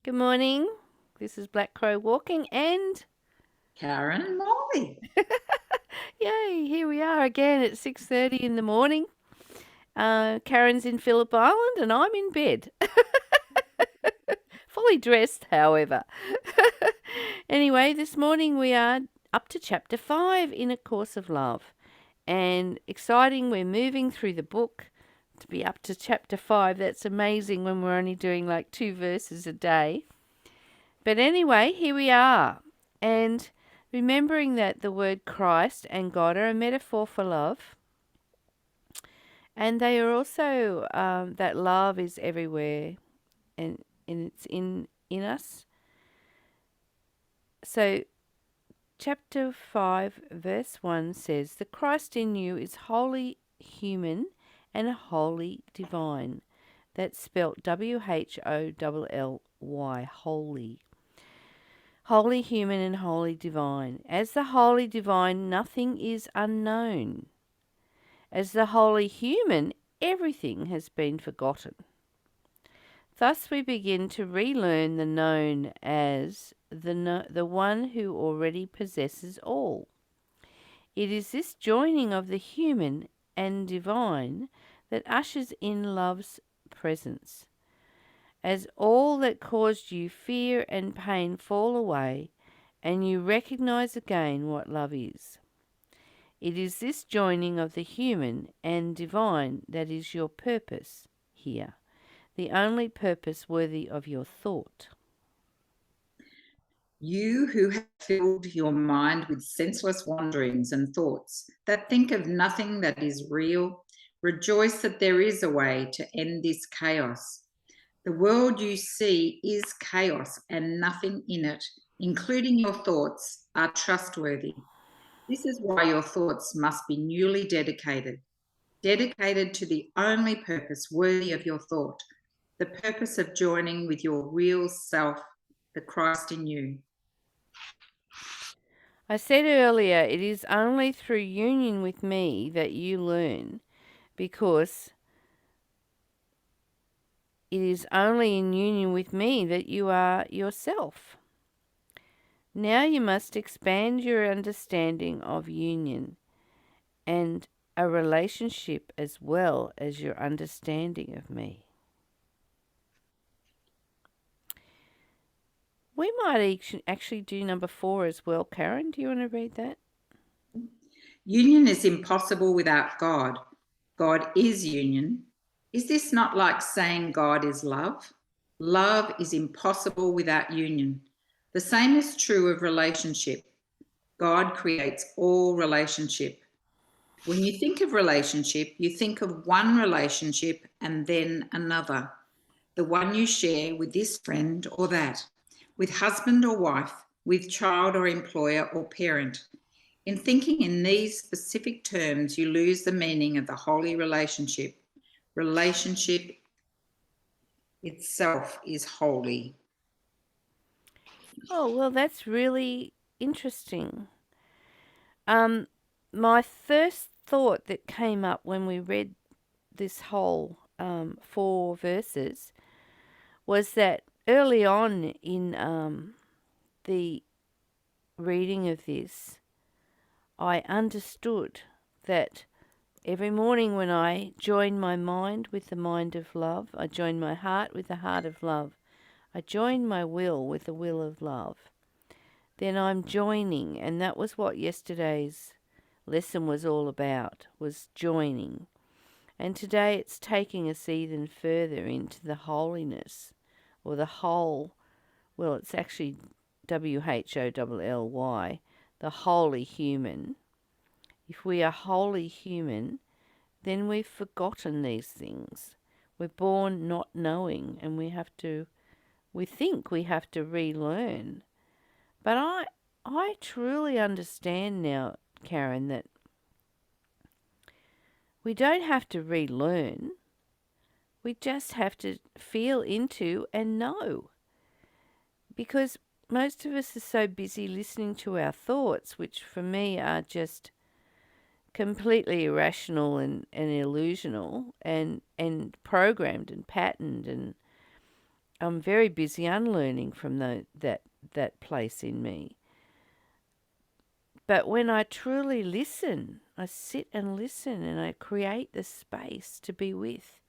Good morning. This is Black Crow walking, and Karen and Molly. yay, here we are again at 6:30 in the morning. Karen's in Phillip Island, and I'm in bed, fully dressed, however. Anyway, this morning we are up to chapter 5 in A Course of Love, and exciting. We're moving through the book to be up to chapter 5. That's amazing when we're only doing like 2 verses a day. But anyway, here we are. And remembering that the word Christ and God are a metaphor for love, and they are also that love is everywhere and it's in us. So chapter 5 verse 1 says, "The Christ in you is wholly human and wholly divine." That's spelt WHOLLY, holy. Wholly human and wholly divine. As the wholly divine, nothing is unknown. As the wholly human, everything has been forgotten. Thus we begin to relearn the known as the one who already possesses all. It is this joining of the human and divine that ushers in love's presence. As all that caused you fear and pain fall away, and you recognize again what love is. It is this joining of the human and divine that is your purpose here, the only purpose worthy of your thought. You who have filled your mind with senseless wanderings and thoughts that think of nothing that is real, rejoice that there is a way to end this chaos. The world you see is chaos, and nothing in it, including your thoughts, are trustworthy. This is why your thoughts must be newly dedicated to the only purpose worthy of your thought, the purpose of joining with your real self, the Christ in you. I said earlier, it is only through union with me that you learn, because it is only in union with me that you are yourself. Now you must expand your understanding of union and a relationship as well as your understanding of me. We might actually do number 4 as well. Karen, do you want to read that? Union is impossible without God. God is union. Is this not like saying God is love? Love is impossible without union. The same is true of relationship. God creates all relationship. When you think of relationship, you think of one relationship and then another, the one you share with this friend or that, with husband or wife, with child or employer or parent. In thinking in these specific terms, you lose the meaning of the holy relationship. Relationship itself is holy. Oh, well, that's really interesting. Um, my first thought that came up when we read this whole 4 verses was that early on in the reading of this, I understood that every morning when I join my mind with the mind of love, I join my heart with the heart of love, I join my will with the will of love, then I'm joining. And that was what yesterday's lesson was all about, was joining. And today it's taking us even further into the holiness, or the whole, well, it's actually WHOLLY, the holy human. If we are wholly human, then we've forgotten these things. We're born not knowing, and we think we have to relearn. But I truly understand now, Karen, that we don't have to relearn. We just have to feel into and know. Because most of us are so busy listening to our thoughts, which for me are just completely irrational and illusional and programmed and patterned, I'm very busy unlearning from that place in me. But when I truly listen, I sit and listen and I create the space to be with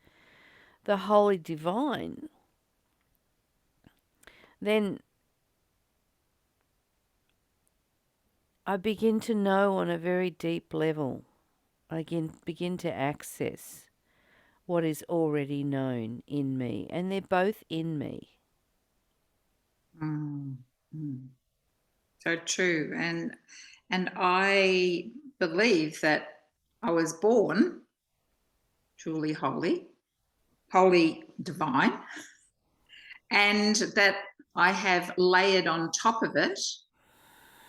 the Holy Divine, then I begin to know on a very deep level. I begin to access what is already known in me, and they're both in me. Mm, mm. So true. And I believe that I was born truly holy, holy divine, and that I have layered on top of it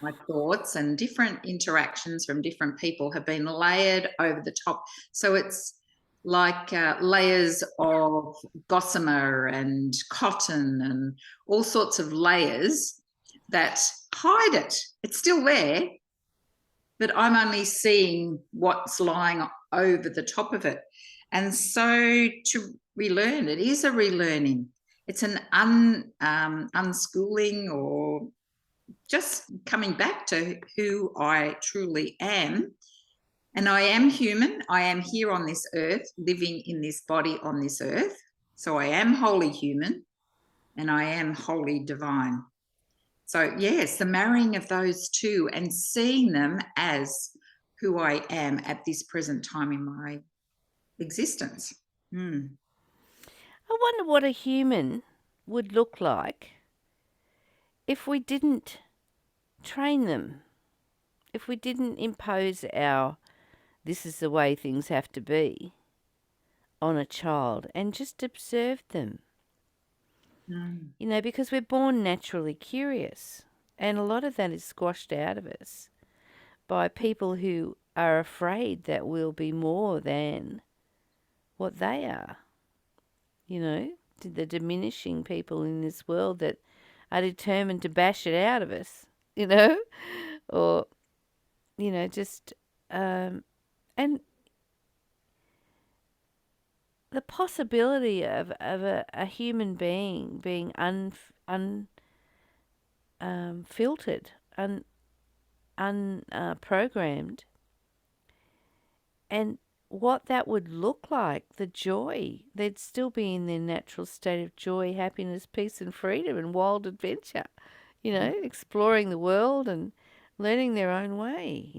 my thoughts, and different interactions from different people have been layered over the top. So it's like layers of gossamer and cotton and all sorts of layers that hide it. It's still there, but I'm only seeing what's lying over the top of it. And so to relearn, it is a relearning. It's an unschooling, or just coming back to who I truly am. And I am human. I am here on this earth, living in this body on this earth. So I am wholly human and I am wholly divine. So, yes, the marrying of those two and seeing them as who I am at this present time in my existence. Mm. I wonder what a human would look like if we didn't train them, if we didn't impose our this is the way things have to be on a child and just observed them. Mm. You know, because we're born naturally curious, and a lot of that is squashed out of us by people who are afraid that we'll be more than what they are. You know, the diminishing people in this world that are determined to bash it out of us, you know, or, just, and the possibility of a human being filtered, unprogrammed, and what that would look like, the joy. They'd still be in their natural state of joy, happiness, peace, and freedom and wild adventure, exploring the world and learning their own way,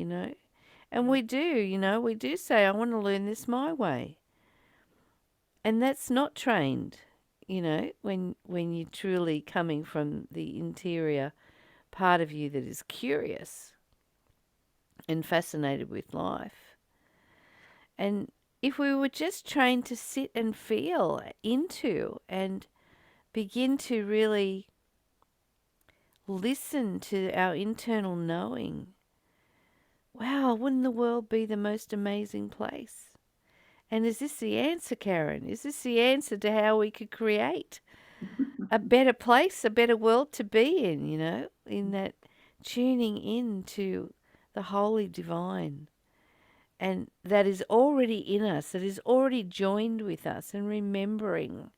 And we do say, I want to learn this my way. And that's not trained, when you're truly coming from the interior part of you that is curious and fascinated with life. And if we were just trained to sit and feel into and begin to really listen to our internal knowing, wow, wouldn't the world be the most amazing place? And is this the answer, Karen? Is this the answer to how we could create a better place, a better world to be in, in that tuning in to the holy divine? And that is already in us, that is already joined with us, and remembering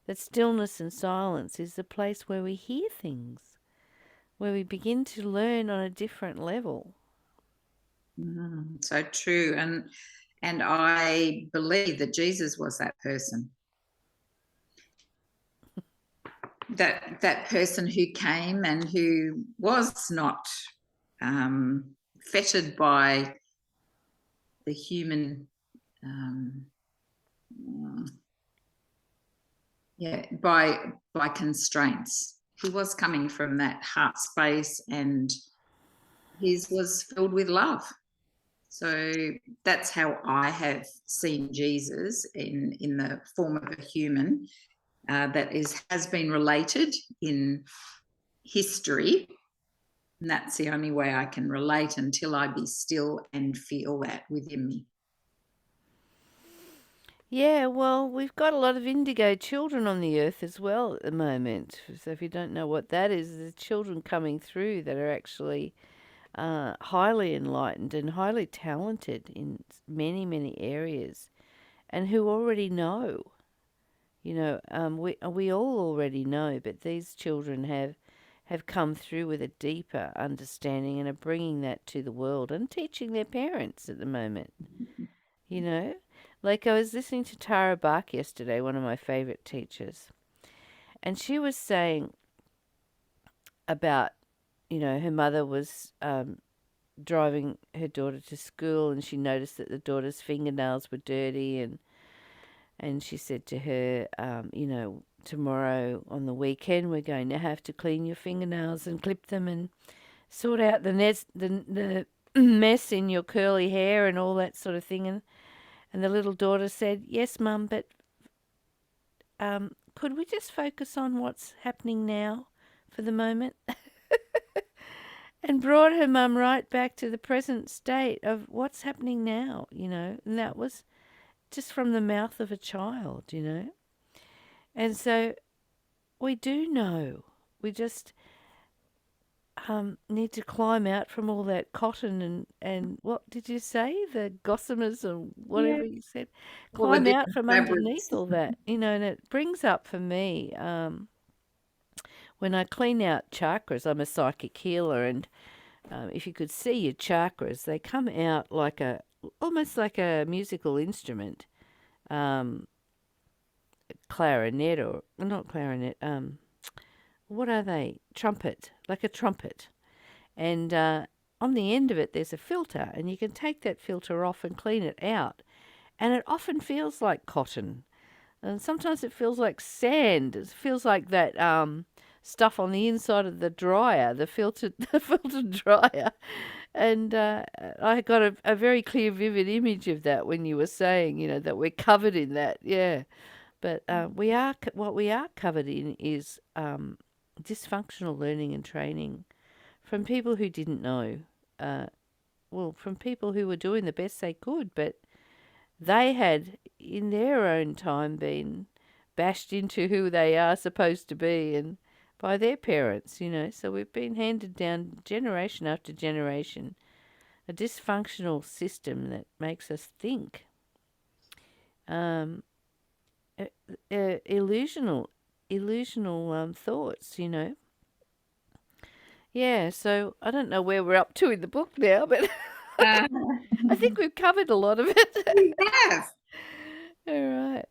that stillness and silence is the place where we hear things, where we begin to learn on a different level. So true. And I believe that Jesus was that person. That person who came and who was not fettered by the human, by constraints. He was coming from that heart space, and his was filled with love. So that's how I have seen Jesus in the form of a human that has been related in history. And that's the only way I can relate, until I be still and feel that within me. Yeah, well, we've got a lot of indigo children on the earth as well at the moment. So if you don't know what that is, there's children coming through that are actually highly enlightened and highly talented in many, many areas, and who already know, We all already know, but these children have come through with a deeper understanding and are bringing that to the world and teaching their parents at the moment. You know, like I was listening to Tara Bark yesterday, one of my favorite teachers, and she was saying about, her mother was driving her daughter to school, and she noticed that the daughter's fingernails were dirty, and she said to her, tomorrow on the weekend we're going to have to clean your fingernails and clip them and sort out the mess in your curly hair and all that sort of thing. And the little daughter said, "Yes, Mum, but could we just focus on what's happening now for the moment?" And brought her mum right back to the present state of what's happening now, and that was just from the mouth of a child. And so we do know. We just need to climb out from all that cotton and what did you say? The gossamers or Yeah. whatever you said. All the Climb out different from underneath fabrics. all that, and it brings up for me when I clean out chakras. I'm a psychic healer, and if you could see your chakras, they come out almost like a musical instrument, um, clarinet or not clarinet. What are they? Trumpet, like a trumpet. And on the end of it, there's a filter, and you can take that filter off and clean it out. And it often feels like cotton, and sometimes it feels like sand. It feels like that stuff on the inside of the dryer, the filtered the filtered dryer. And I got a very clear, vivid image of that when you were saying, that we're covered in that. Yeah, but what we are covered in is dysfunctional learning and training from people who didn't know. Uh, from people who were doing the best they could, but they had, in their own time, been bashed into who they are supposed to be and by their parents. So we've been handed down generation after generation a dysfunctional system that makes us think. Um, illusional thoughts. Yeah, so I don't know where we're up to in the book now, but Uh, I think we've covered a lot of it. we have. All right.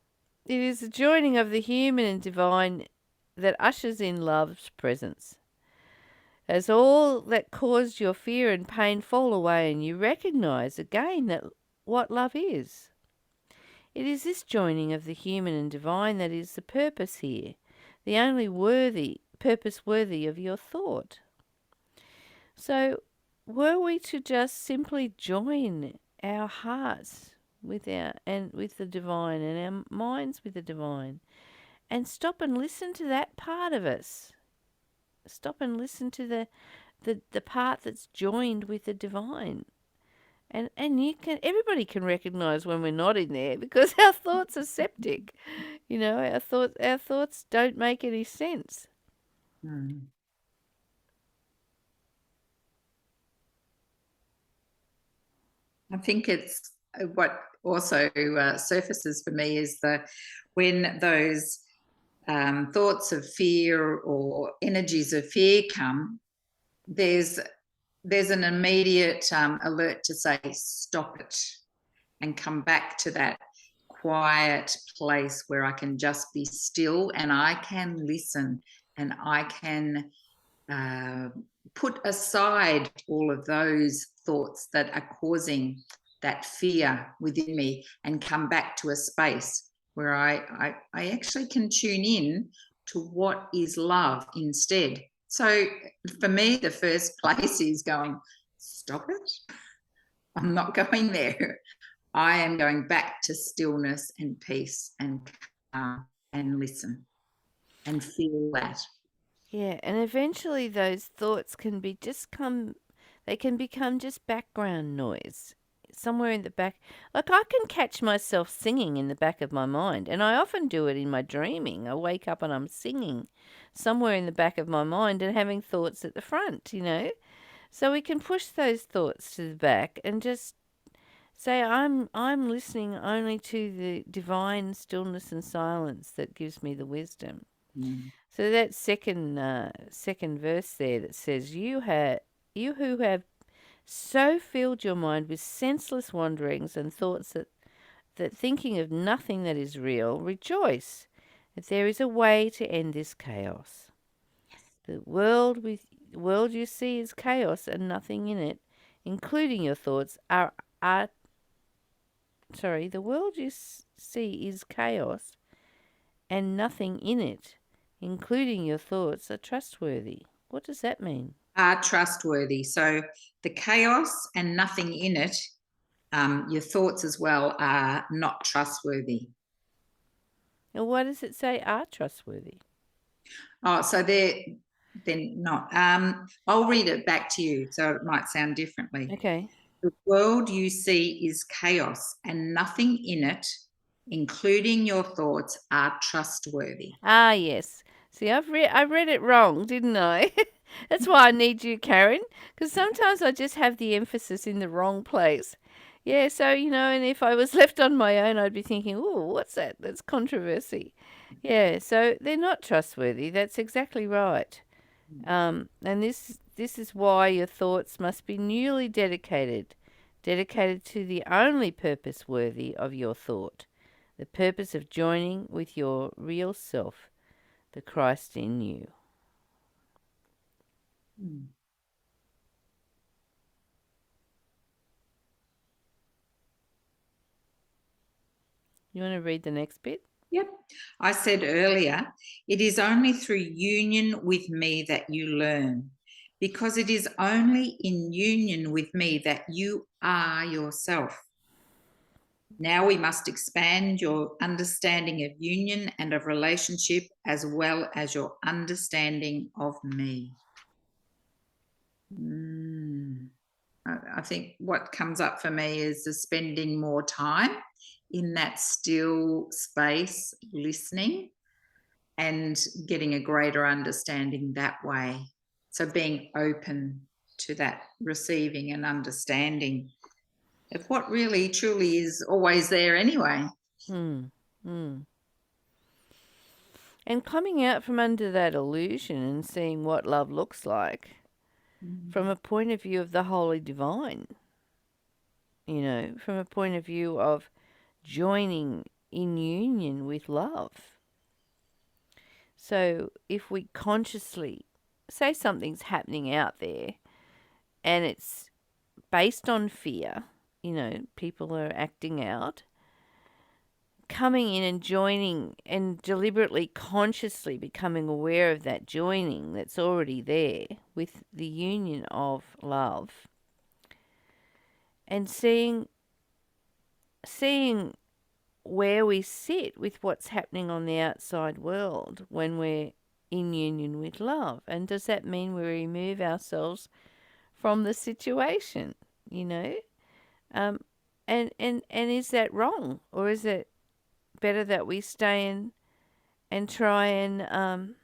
It is the joining of the human and divine that ushers in love's presence. As all that caused your fear and pain fall away, and you recognize again that what love is. It is this joining of the human and divine that is the purpose here, the only purpose worthy of your thought. So, were we to just simply join our hearts with the divine and our minds with the divine, and stop and listen to that part of us, stop and listen to the part that's joined with the divine. And everybody can recognize when we're not in there because our thoughts are septic. Our thoughts don't make any sense. Hmm. I think it's what also surfaces for me is when those thoughts of fear or energies of fear come, there's an immediate alert to say stop it and come back to that quiet place where I can just be still and I can listen and I can put aside all of those thoughts that are causing that fear within me and come back to a space where I actually can tune in to what is love instead. So for me, the first place is going, stop it. I'm not going there. I am going back to stillness and peace and calm and listen and feel that. Yeah, and eventually those thoughts they can become just background noise. Somewhere in the back, like I can catch myself singing in the back of my mind, and I often do it in my dreaming. I wake up and I'm singing somewhere in the back of my mind and having thoughts at the front. So we can push those thoughts to the back and just Say, I'm listening only to the divine stillness and silence that gives me the wisdom. Mm. So that second verse there that says, you who have so filled your mind with senseless wanderings and thoughts that thinking of nothing that is real, rejoice that there is a way to end this chaos. The world you see is chaos, and nothing in it, including your thoughts, are the world you see is chaos, and nothing in it, including your thoughts, are trustworthy. What does that mean? Are trustworthy. So the chaos and nothing in it, your thoughts as well, are not trustworthy. And what does it say are trustworthy? Oh, so they're not. I'll read it back to you, so it might sound differently. Okay. The world you see is chaos, and nothing in it, including your thoughts, are trustworthy. Ah, yes. See, I read it wrong, didn't I? That's why I need you, Karen, because sometimes I just have the emphasis in the wrong place. Yeah, so, and if I was left on my own, I'd be thinking, oh, what's that? That's controversy. Yeah, so they're not trustworthy. That's exactly right. And this is why your thoughts must be newly dedicated to the only purpose worthy of your thought, the purpose of joining with your real self, the Christ in you. Mm. You want to read the next bit? Yep. I said earlier, it is only through union with me that you learn, because it is only in union with me that you are yourself. Now we must expand your understanding of union and of relationship, as well as your understanding of me. I think what comes up for me is the spending more time in that still space, listening and getting a greater understanding that way. So being open to that receiving and understanding of what really truly is always there anyway. Hmm. Hmm. And coming out from under that illusion and seeing what love looks like from a point of view of the holy divine, from a point of view of joining in union with love. So if we consciously say something's happening out there and it's based on fear, people are acting out, coming in and joining and deliberately, consciously becoming aware of that joining that's already there with the union of love and seeing where we sit with what's happening on the outside world when we're in union with love. And does that mean we remove ourselves from the situation, you know? And is that wrong? Or is it better that we stay and try and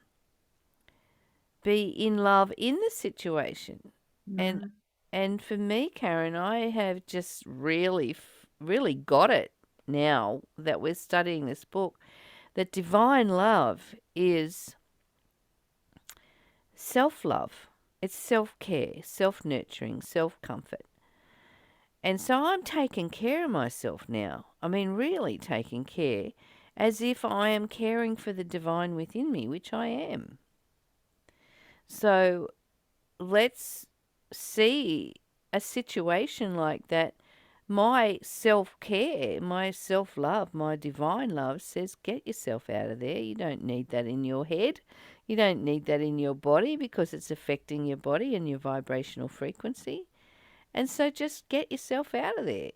be in love in the situation? And Mm. and for me, Karen, I have just really got it now that we're studying this book, that divine love is self-love. It's self-care, self-nurturing, self-comfort. And so I'm taking care of myself now. I mean, really taking care, as if I am caring for the divine within me, which I am. So let's see a situation like that. My self-care, my self-love, my divine love says, get yourself out of there. You don't need that in your head. You don't need that in your body because it's affecting your body and your vibrational frequency. And so just get yourself out of there.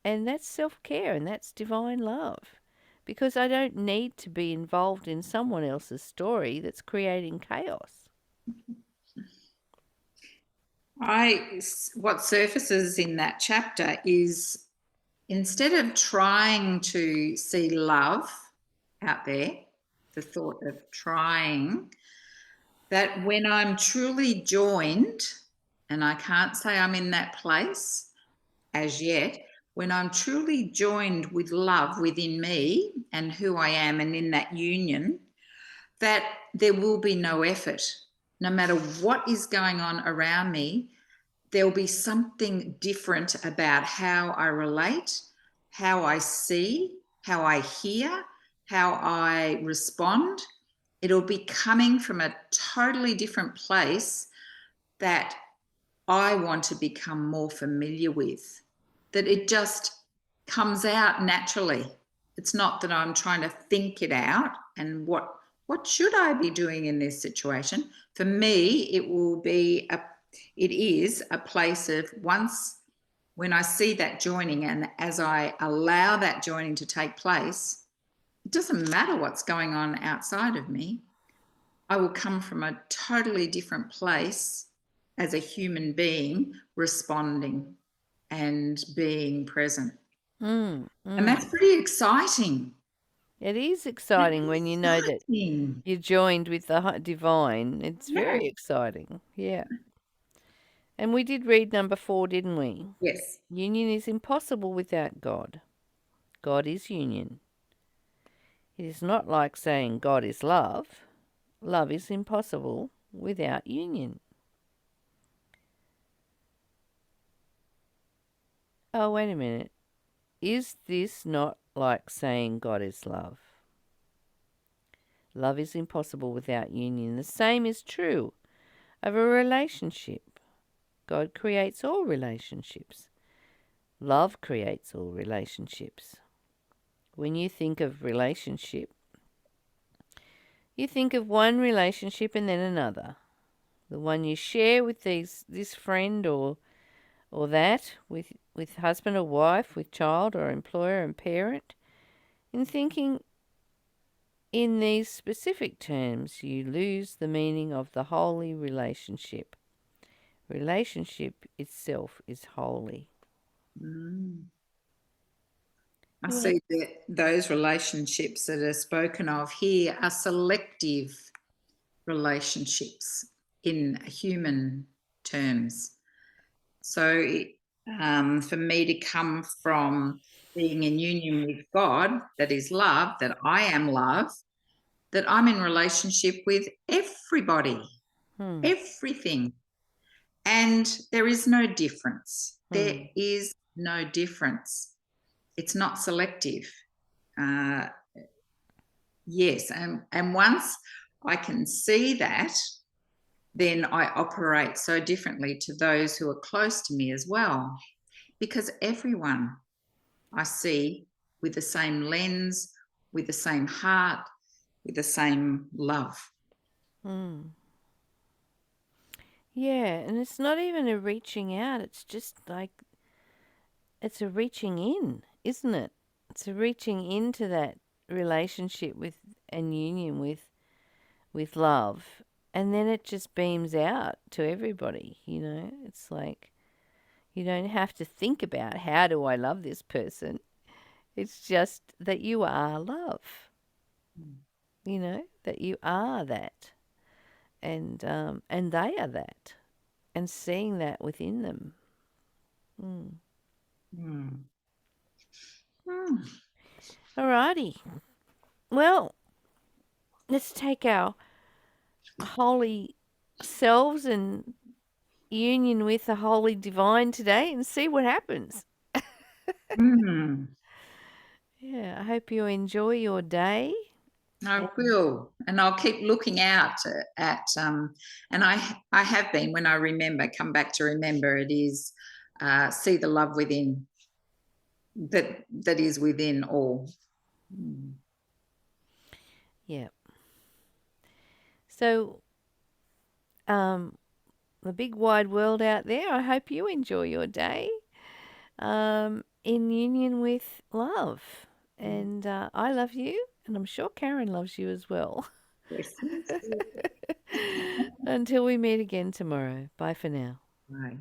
And that's self-care and that's divine love. Because I don't need to be involved in someone else's story that's creating chaos. What surfaces in that chapter is, instead of trying to see love out there, the thought of trying, that when I'm truly joined, and I can't say I'm in that place as yet, when I'm truly joined with love within me and who I am and in that union, that there will be no effort. No matter what is going on around me, there'll be something different about how I relate, how I see, how I hear, how I respond. It'll be coming from a totally different place that I want to become more familiar with, that it just comes out naturally. It's not that I'm trying to think it out and what should I be doing in this situation. For me, it is a place of once when I see that joining and as I allow that joining to take place, it doesn't matter what's going on outside of me. I will come from a totally different place as a human being responding and being present. Mm, And that's mm. pretty exciting. It is That's exciting when you know that exciting. you're joined with the divine. It's Yeah. very exciting. Yeah. And we did read number 4, didn't we? Yes. Union is impossible without God. God is union. It is not like saying God is love. Love is impossible without union. Oh, wait a minute. Is this not like saying God is love? Love is impossible without union. The same is true of a relationship. God creates all relationships. Love creates all relationships. When you think of relationship, you think of one relationship and then another. The one you share with this friend or that with husband or wife, with child or employer and parent. In thinking in these specific terms, you lose the meaning of the holy relationship. Relationship itself is holy. Mm. I You want see that those relationships that are spoken of here are selective relationships in human terms. So, for me to come from being in union with God, that is love, that I am love, that I'm in relationship with everybody, hmm, everything. And there is no difference. There hmm, is no difference. It's not selective. Uh, yes. And once I can see that, then I operate so differently to those who are close to me as well. Because everyone I see with the same lens, with the same heart, with the same love. hmm. Yeah, and it's not even a reaching out, it's just like it's a reaching in, isn't it? It's a reaching into that relationship with and union with love, and then it just beams out to everybody, you know? It's like you don't have to think about how do I love this person. It's just that you are love, you know, that you are that, and they are that, and seeing that within them. Mm. Mm. Mm. Alrighty. Well, let's take our holy selves and union with the holy divine today and see what happens. Mm. Yeah, I hope you enjoy your day. I will, and I'll keep looking out at and I have been when I remember, come back to remember. It is see the love within that is within all. Mm. Yeah. So, the big wide world out there, I hope you enjoy your day in union with love. And I love you, and I'm sure Karen loves you as well. Yes, yes, yes. Until we meet again tomorrow. Bye for now. Right.